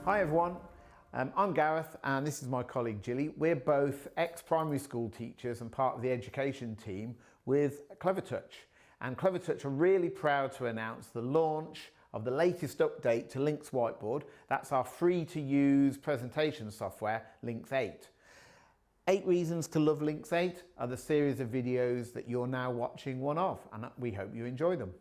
Hi everyone, I'm Gareth and this is my colleague Gilly. We're both ex-primary school teachers and part of the education team with Clevertouch. And Clevertouch are really proud to announce the launch of the latest update to LYNX Whiteboard. That's our free to use presentation software, LYNX 8. 8 Reasons to Love LYNX 8 are the series of videos that you're now watching one of, and we hope you enjoy them.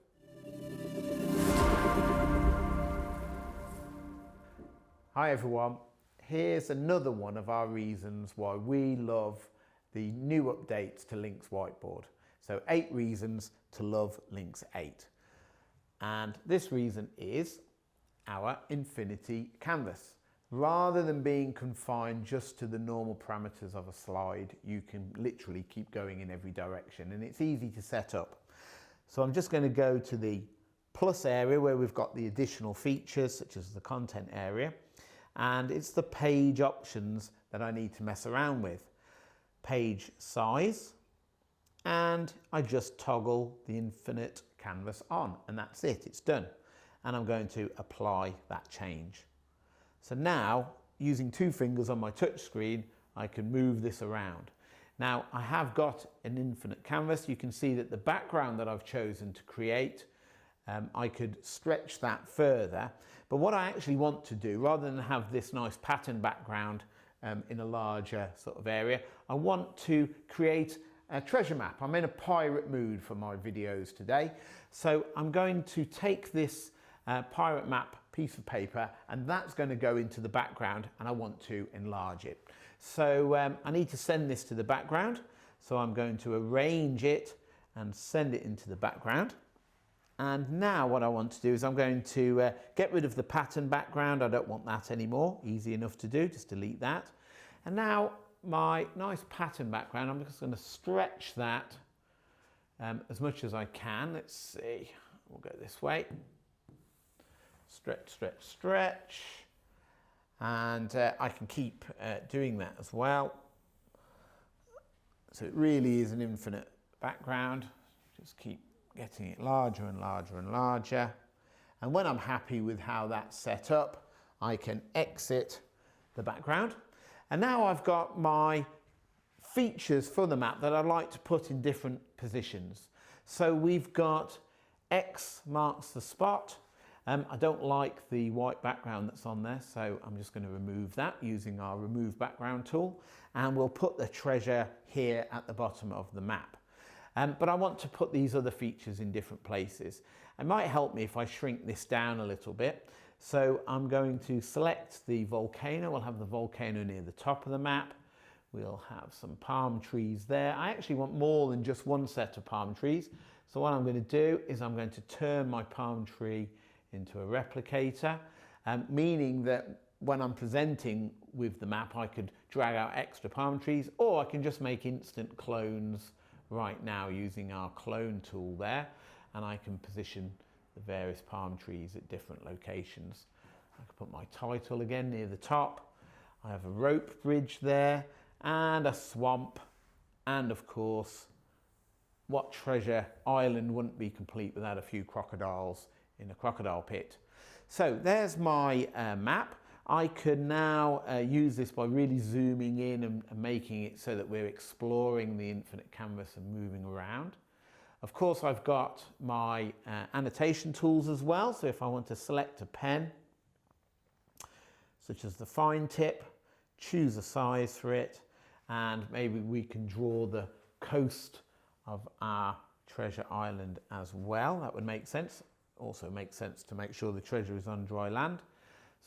Hi everyone, here's another one of our reasons why we love the new updates to LYNX Whiteboard. So 8 reasons to love LYNX 8. And this reason is our infinity canvas. Rather than being confined just to the normal parameters of a slide, you can literally keep going in every direction and it's easy to set up. So I'm just going to go to the plus area where we've got the additional features such as the content area. And it's the page options that I need to mess around with. Page size, and I just toggle the infinite canvas on, and that's it, it's done. And I'm going to apply that change. So now, using 2 fingers on my touch screen, I can move this around. Now, I have got an infinite canvas. You can see that the background that I've chosen to create, I could stretch that further, but what I actually want to do, rather than have this nice pattern background in a larger sort of area, I want to create a treasure map. I'm in a pirate mood for my videos today, so I'm going to take this pirate map piece of paper and that's going to go into the background and I want to enlarge it. So I need to send this to the background, so I'm going to arrange it and send it into the background. And now what I want to do is I'm going to get rid of the pattern background. I don't want that anymore. Easy enough to do, just delete that. And now my nice pattern background, I'm just going to stretch that as much as I can. Let's see, we'll go this way. Stretch, stretch, stretch. And I can keep doing that as well. So it really is an infinite background. Just keep getting it larger and larger and larger. And when I'm happy with how that's set up, I can exit the background. And now I've got my features for the map that I'd like to put in different positions. So we've got X marks the spot. I don't like the white background that's on there, so I'm just going to remove that using our remove background tool. And we'll put the treasure here at the bottom of the map. But I want to put these other features in different places. It might help me if I shrink this down a little bit. So I'm going to select the volcano. We'll have the volcano near the top of the map. We'll have some palm trees there. I actually want more than just one set of palm trees. So what I'm going to do is I'm going to turn my palm tree into a replicator, meaning that when I'm presenting with the map, I could drag out extra palm trees, or I can just make instant clones right now using our clone tool there, and I can position the various palm trees at different locations. I can put my title again near the top. I have a rope bridge there and a swamp, and of course, what treasure island wouldn't be complete without a few crocodiles in a crocodile pit. So there's my map. I can now use this by really zooming in and making it so that we're exploring the infinite canvas and moving around. Of course, I've got my annotation tools as well. So if I want to select a pen, such as the fine tip, choose a size for it, and maybe we can draw the coast of our treasure island as well. That would make sense. Also makes sense to make sure the treasure is on dry land.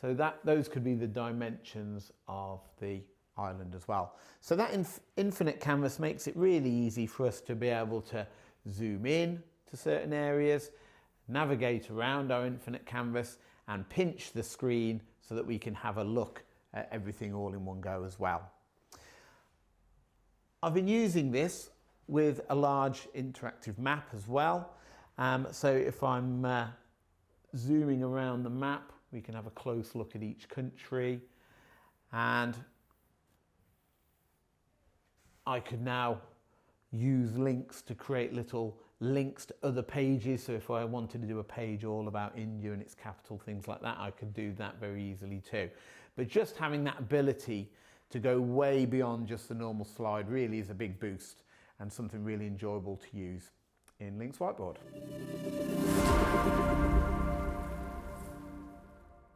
So those could be the dimensions of the island as well. So that infinite canvas makes it really easy for us to be able to zoom in to certain areas, navigate around our infinite canvas, and pinch the screen so that we can have a look at everything all in one go as well. I've been using this with a large interactive map as well. So if I'm zooming around the map, we can have a close look at each country, and I could now use links to create little links to other pages. So if I wanted to do a page all about India and its capital, things like that, I could do that very easily too. But just having that ability to go way beyond just the normal slide really is a big boost and something really enjoyable to use in LYNX Whiteboard.